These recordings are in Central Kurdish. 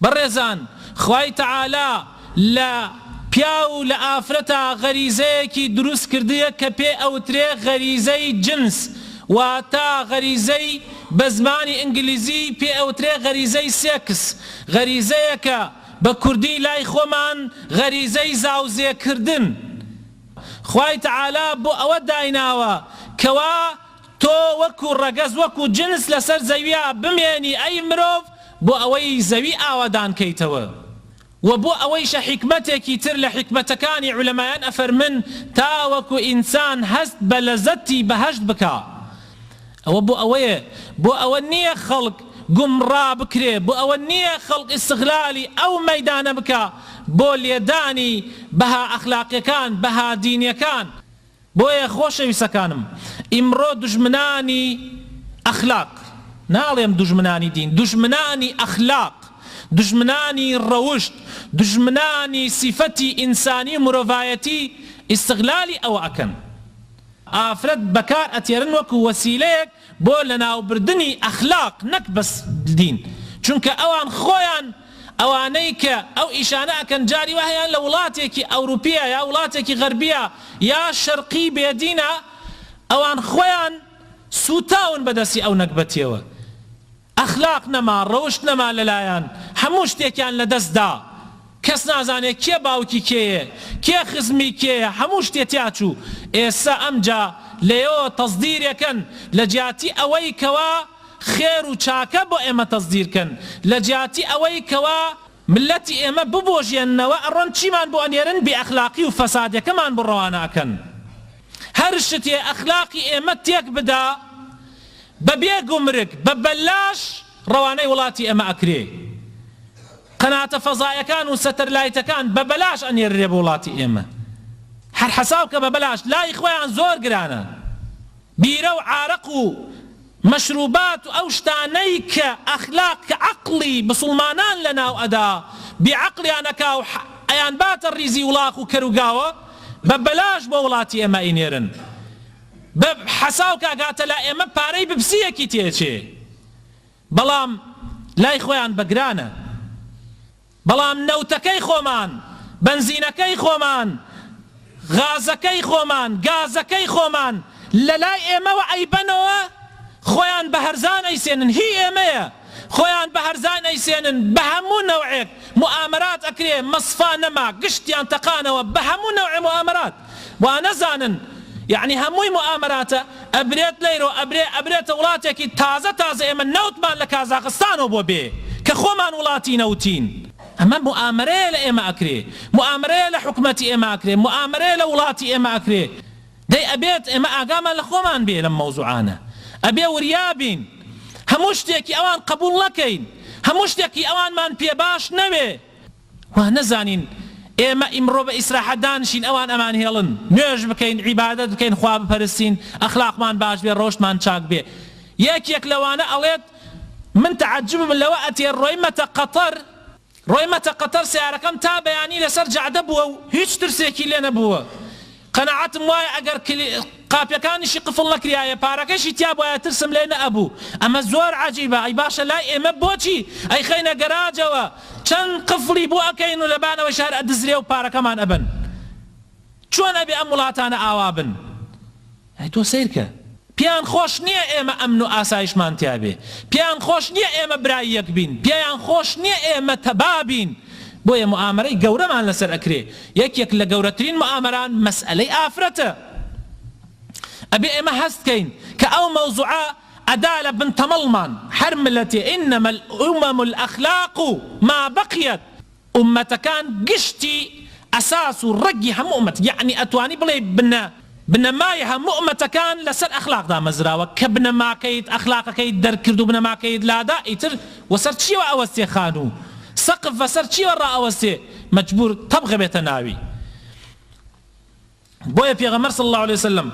بەڕێزان خوای تەعالا لە پیاو لە ئافرەتە غەریزەیەکی دروست کردووە کە پێ ئەوترێ غەریزەی جنس، واتە غەریزەی بە زمانی ئینگلیزی پێ ئەوترێ غەریزەی سێکس، غەریزەیەکە بە کوردی لای خۆمان غەریزەی زاوزێکردن. خوای تەعالا بۆ ئەوە دایناوە کەوا تۆ وەکو ڕەگەز وەکو جنس لەسەر زەویە بمێنی ئەی مرۆڤ بۆ ئەوەی زەوی ئاوادان کەیتەوە، و بۆ ئەوەیشە حکمتێکی تر لە حکمەتەکانی عولەمایان ئەفەرمن تا وەکو ئینسان هەست بە لەزەتی بەهەشت بکە. ئەوە بۆ ئەوەیە، بۆ ئەوە نییە خەڵک گومڕا بکرێ، بۆ ئەوە نییە خەڵک ئیستیغلالی ئەو مەیدانە بکە بۆ لێدانی بەها ئەخلاقیەکان بەها دینیەکان. بۆیە خۆشەویستەکانم ئیمڕۆ دوژمنانی ئەخلاق، ناڵێم دوژمنانی دین، دوژمنانی ئەخلاق، دژمنانی ڕەوشت، دژمنانی سیفەتی ئینسانی مرۆڤایەتی ئیستیغلالی ئەوە ئەکەن. ئافرەت بەکار ئەتێرن وەکو وەسیلەیەک بۆ لەناوبردنی ئەخلاق نەک بەس دین، چونکە ئەوان خۆیان ئەوانەی کە ئەو ئیشانە ئەکەن جاری وهەیان لە وڵاتێکی ئەوروپیە یا وڵاتێکی غەربیە یا شەرقی بێدینە، ئەوان خۆیان سوتاون بەدەستی ئەو نەکبەتیەوە. ئەخلاق نەما، ڕەوشت نەما لەلایەن، هەموو شتێکیان لەدەستدا، کەس نازانێت کێ باوکی کێیە، کێ خزمی کێیە، هەموو شتێتیا چوو. ئێستا ئەمجا لێەوە تەزدیرەکەن لە جیاتی ئەوەی کەوا خێر و چاکە بۆ ئێمە تەزدیرکەن، لە جیاتی ئەوەی کەوا ملەتی ئێمە ببۆژێننەوە ئەڕۆن چیمان بۆ ئەنێرن بێ ئەخلاقی و فەسادەکەمان بۆ ڕەوانەکەن. هەر شتێ ئەخلاقی ئێمە تێک بدا بەبێ گومرگ بە بەلاش ڕەوانەی وڵاتی ئێمە ئەکرێ. قەناتە فەزایەکان و سەتەرلایتەکان بە بەلاش ئەنێررێ بە وڵاتی ئێمە، هەر حەساو کە بە بەلاش لای خۆیان زۆر گرانە. بیرە و عارق و مەشروبات و ئەو شتانەی کە ئەخلاق کە عەقڵی مسڵمانان لەناو ئەدا بێعەقڵیانەکا و ئەیان باتە ڕیزی وڵاق و کەروگاوە بە بەلاش بۆ وڵاتی ئێمە ئینێرن، بە حەساو کاگاتە لا ئێمە پارەی ببسیەکی تێچێ، بەڵام لای خۆیان بەگرانە. بەڵام نەوتەکەی خۆمان، بنزینەکەی خۆمان، غازەکەی خۆمان، گازەکەی خۆمان لە لای ئێمەوە ئەیبەنەوە خۆیان بە هەرزان ئەیسێنن، هی ئێمەیە خۆیان بە هەرزان ئەیسێنن، بە هەموو نەوعێک موامەرات ئەکرێ، مەسفا نەما، گشتیان تەقانەوە بە هەموو نەوعێ موامەرات، وا نەزانن یعنی هەمووی موامەراتە ئەبرێت لەیرۆ ئەبرێتە وڵاتێکی تازە تازە ئێمە نەوتمان لە کازاخستانەوە بۆ بێ کە خۆمان وڵاتی نەوتین. ئەمە موامەرەیە لە ئێمە ئەکرێ، موامەرەیە لە حکومەتی ئێمە ئەکرێ، موامەرەیە لە وڵاتی ئێمە ئەکرێ. دەی ئەبێت ئێمە ئاگامان لە خۆمان بێ لەم مەوزوعانە، ئەبێ وریابین هەموو شتێکی ئەوان قبول نەکەین، هەموو شتێکی ئەوانمان پێ باش نەوێ، وا نەزانین ئێمە ئیمڕۆ بە ئیسراحەت دانشین ئەوان ئەمان هێڵن، نوێژ بکەین، عیبادەت بکەین، خوا بپەرستین، ئەخلاقمان باش بێ، ڕۆژمان چاک بێ. یەکێک لەوانە ئەڵێت من تعجبم لەوە ئەتێ ڕۆیمەتە قەتەر سیارەکەم تا بەیانی لەسەر جەعدە بووە و هیچ ترسێکی لێ نەبووە. قەنەعەتم وایە ئەگەر قاپیەکانیشی قفڵ نەکرایە پارەکەشی تیا بۆیە ترسم لێ نەئەبوو. ئەمە زۆر عەجیبە، ئەی باشە لای ئێمە بۆچی ئەی خەینە گەراجەوە چەند قفڵی بۆ ئەکەین و لەبانەوەی شار ئەدزرێ و پارەکەمان ئەبن، چۆن ئەبێ ئەم وڵاتانە ئاوا بن؟ ئەی تۆ سەیرکە، پیان خۆش نییە ئێمە ئەمن و ئاسایشمان تیا بێ، پیان خۆش نییە ئێمە برای یەک بین، پیان خۆش نییە ئێمە تەبابین. بۆیە موامەرەی گەورەمان لەسەر ئەکرێ. یەکێک لە گەورەترین موامەران مەسئلەی ئافرەتە. ئەبێ ئێمە هەستکەین کە ئەو مەوزوعە ئەدا لە بن تەمەڵمان، هەر ملەتێ ئینەمە الئومەم الئەخلاق ما بەقیەت، ئومەتەکان گشتی ئەساس و ڕەگی هەموو ئومەت، یعنی ئەتوانی بڵێ بنەمای هەموو ئومەتەکان لەسەر ئەخلاقدا مەزراوە، کە بنەماکەیت ئەخلاقەکەیت دەرکرد و بنەماکەیت لادا ئیتر وەسەر چیوە ئەوەستێ خانوو سقف وەسەر چیوە ڕائەوەستێ مەجبور تەبغە بێتە ناوی. بۆیە پێغەمبەر صلی الله عليه وسلم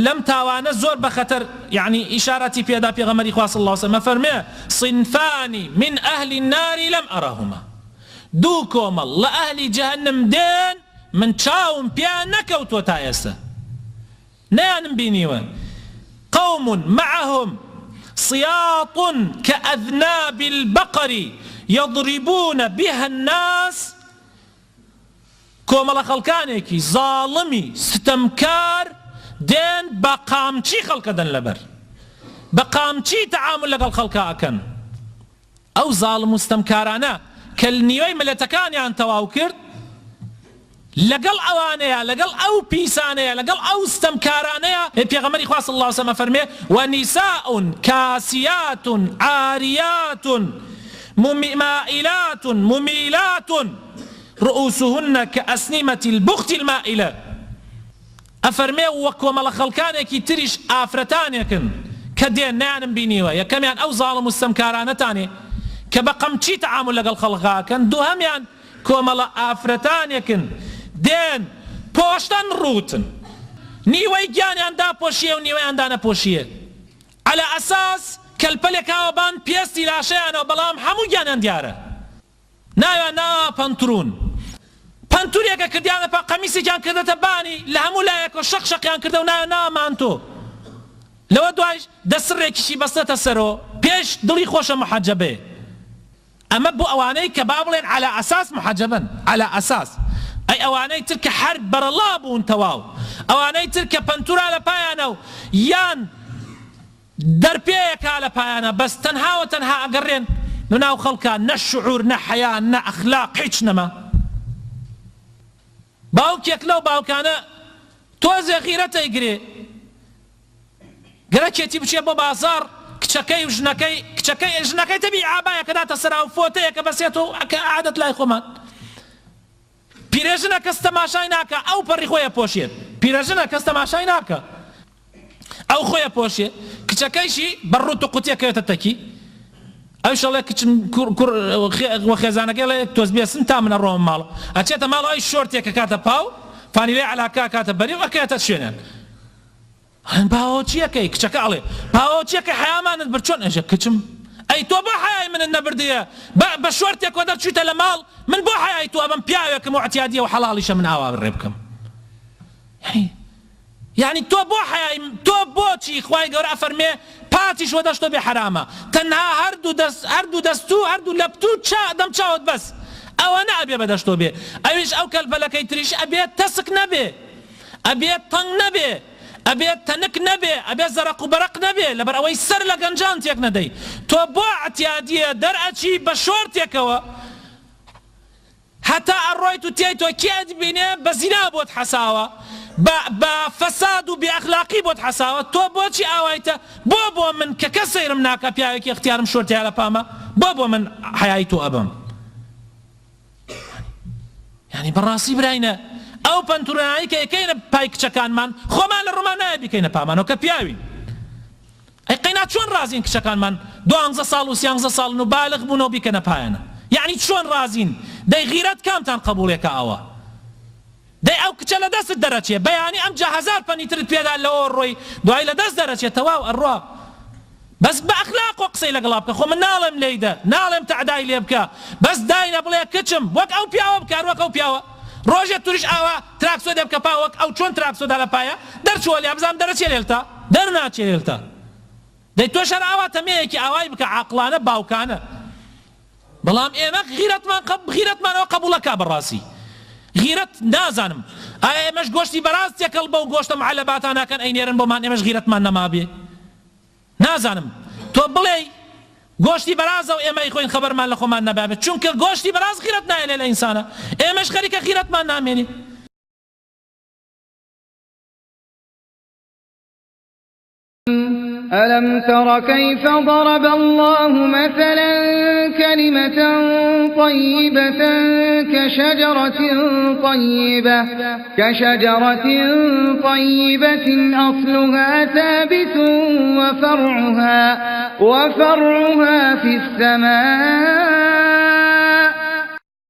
لەم تاوانە زۆر بەخەتەر یعنی ئیشاراتی پێدا پێغەمبەری خوا صلی الله عليه وسلم فەرمێ صنفانی من ئەهلی النار لەم ئەڕەهما، دوو کۆمەڵ لە ئەهلی جەهەنەم دێن من چاوم پیان نەکەوتووە تا ئێستا، نەیانم بینیوە. قوم معهم صياط كأذناب البقر يضربون بها الناس کۆمەڵە خەڵکانێکی زاڵمی ستەمکار دێن بە قامچی خەڵکەدەن لەبەر بە قامچی تەعامل لەگەڵ خەڵکا ئەکەن ئەو زاڵم و ستەمکارانە کە نیوەی ملەتەکانیان تەواو کرد لەگەڵ ئەوانەیە لەگەڵ ئەو پیسانەیە لەگەڵ ئەو ستەمکارانەیە پێغەمبەری خوا صلی الله علیه وسلم فەرمێ ونساء كاسيات عاريات مائلات مميلات رؤوسهن كأسنمة البخت المائلة أفرمي وكومل خلقانك تريش آفرتانيكن كدين نعنم بينيوا يكميان أو ظالم السمكارانتاني كبقمتشي تعامل لقى الخلقاكن دوهميان كومل آفرتانيكن دين بوشتن روتن نيوي جاني عندا بوشيه ونيوي عندنا بوشيه على أساس كالبلك هاوبان بيستي لاشيان وبلام حمو جاني دياره نايا پانترون پانتوریەکە کردیانە پا قەمیسێکیان کردەتە بانی لە هەموو لایەکەوە شەقشەقیان کردە و ناوە مانتۆ لەوە دوایش دەسڕێکیشی بەستێتە سەرەوە پێش دڵی خۆشە محەجەبێ ئەمە بۆ ئەوانەی کە با بڵێن على ئەساس محەجەبن على ئەساس ئەی ئەوانەی تر کە هەر بەرەڵا بوون تەواو ئەوانەی تر کە پەنتورا لە پایانە و یان دەرپێیەکا لە پایانە بەس تەنها و تەنها ئەگەڕێن ناو خەڵکە نە شعور نە حەیا نە ئەخلاق هیچ نەما باوکێک لەو باوکانە تۆزێ غیرەتە ئیگرێ گەرەکێتی بچێ بۆ بازار کچەکەی و ژنەکەی تەبی ئابایە کە داتە سەرا و فۆتەیە کە بەسێت و عادەت لای خۆمان پیرەژنە کەس تەماشای ناکە ئەو پەڕی خۆیە پۆشێت پیرەژنە کەس تەماشای ناکە ئەو خۆیە پۆشێ کچەکەیشی بەڕوت و قوتیەکەوێتە تەکی ئەو شەڵێ کچم خێزانەکەی لە تۆز بێسم تا منە ڕۆم ماڵ ئەچێتە ماڵ ئەوی شۆرتێکە کاتە پاو فانیلێ عەلاکا کاتە بەری و ئەکەوێتە شوێنیان باوە چیەکەی کچەکە ئەڵێ باوە چیەکەی حەیامانت برد چۆن ئەژە کچم ئەی تۆ بۆ حەیای منت نەبردیە بە شۆرتێک وە دەرچوویتە لە ماڵ من بۆ حەیای تۆ ئەبم پیاوێکم و اعتیادیە و حەڵاڵیشە من ئاوا بڕێ بکەم يعني تۆ بۆ حەیای تۆ بۆچی خوای گەورە ئەفەرمێ پاتیش وە دەشتۆ بێ حرامە تەنها هەردوو دەست و هەردوو لەپتوو دەم چاوت بەس ئەوە نەئەبێ بەدەشتۆ بێ ئەویش ئەو کەلبەلەکەی تریش ئەبێت تەسک نەبێ ئەبێت تەنگ نەبێ ئەبێت تەنک نەبێ ئەبێت زەرەق و بەرەق نەبێ لەبەر ئەوەی سەر لە گەنجان تێک نەدەی تۆ بۆ ئەتیادیە دەرئەچی بە شۆرتێکەوە هەتا ئەڕۆیت و تێی تۆ کێ دبینێ بە زینا بۆت حەساوە بە فەساد و بێئەخلاقی بۆت حەساوە تۆ بۆچی ئاوایتە بۆ من کە کەس سەیرم ناکە پیاوێکی اختیارم شۆرتیا لە پامە بۆ من حەیای تۆ ئەبم یعنی بەڕاستی براینە ئەو پەنتورانایی کە یەکەینە پای کچەکانمان خۆمان لە ڕۆمان نایە بیکەینە پامانەوە کە پیاوین ئەی قەینا چۆن رازین کچەکانمان 12 ساڵ و 13 ساڵن و بالغ بوونەوە بیکەنە پایانە یعنی چۆن رازین دەی غیرەت کامتان قبوڵێکە ئەوە دەی ئەو کچە لە دەست دەرەچێ بەیانی ئەم جا هەزار پەنیترت پێدا لەوە ڕۆی دوای لە دەست دەرەچێت تەواو ئەڕوا بەس بە ئەخلاق و قسەی لەگەڵا بکە خۆ من ناڵێم لێیدە ناڵێم تەعدای لێ بکە بەس داینە بڵێ کچم وەک ئەو پیاوە بکار وەک ئەو پیاوە ڕۆژێک توریش ئاوا تراکسۆ دێ بکە پا وەک ئەو چۆن تراکسۆدا لە پایە دەرچووە لێ بزانم دەرەچێ لێلتا دەرناچێ لێلتا دەی تۆ شەر ئاوا تەمەیەکی ئاوای بکە عاقڵانە باوکانە بەڵام ئێمە غیرەتمانەوە قبوڵەکە بەڕاستی غیرەت نازانم ئایا ئێمەش گۆشتی بەراز تێکەڵ بەو گۆشتە معەلەباتان ناکەن ئەینێرن بۆمان ئێمەش غیرەتمان نەما بێ نازانم تۆ بڵێ گۆشتی بەرازە و ئێمەی خۆین خەبەرمان لە خۆمان نەبابێت چونکە گۆشتی بەراز غیرەت نایێنێ لە ئینسانە ئێمەش خەریکە غیرەتمان نامێنێ ألم تر كيف ضرب الله مثلا كلمة طيبة كشجرة طيبة أصلها ثابت وفرعها في السماء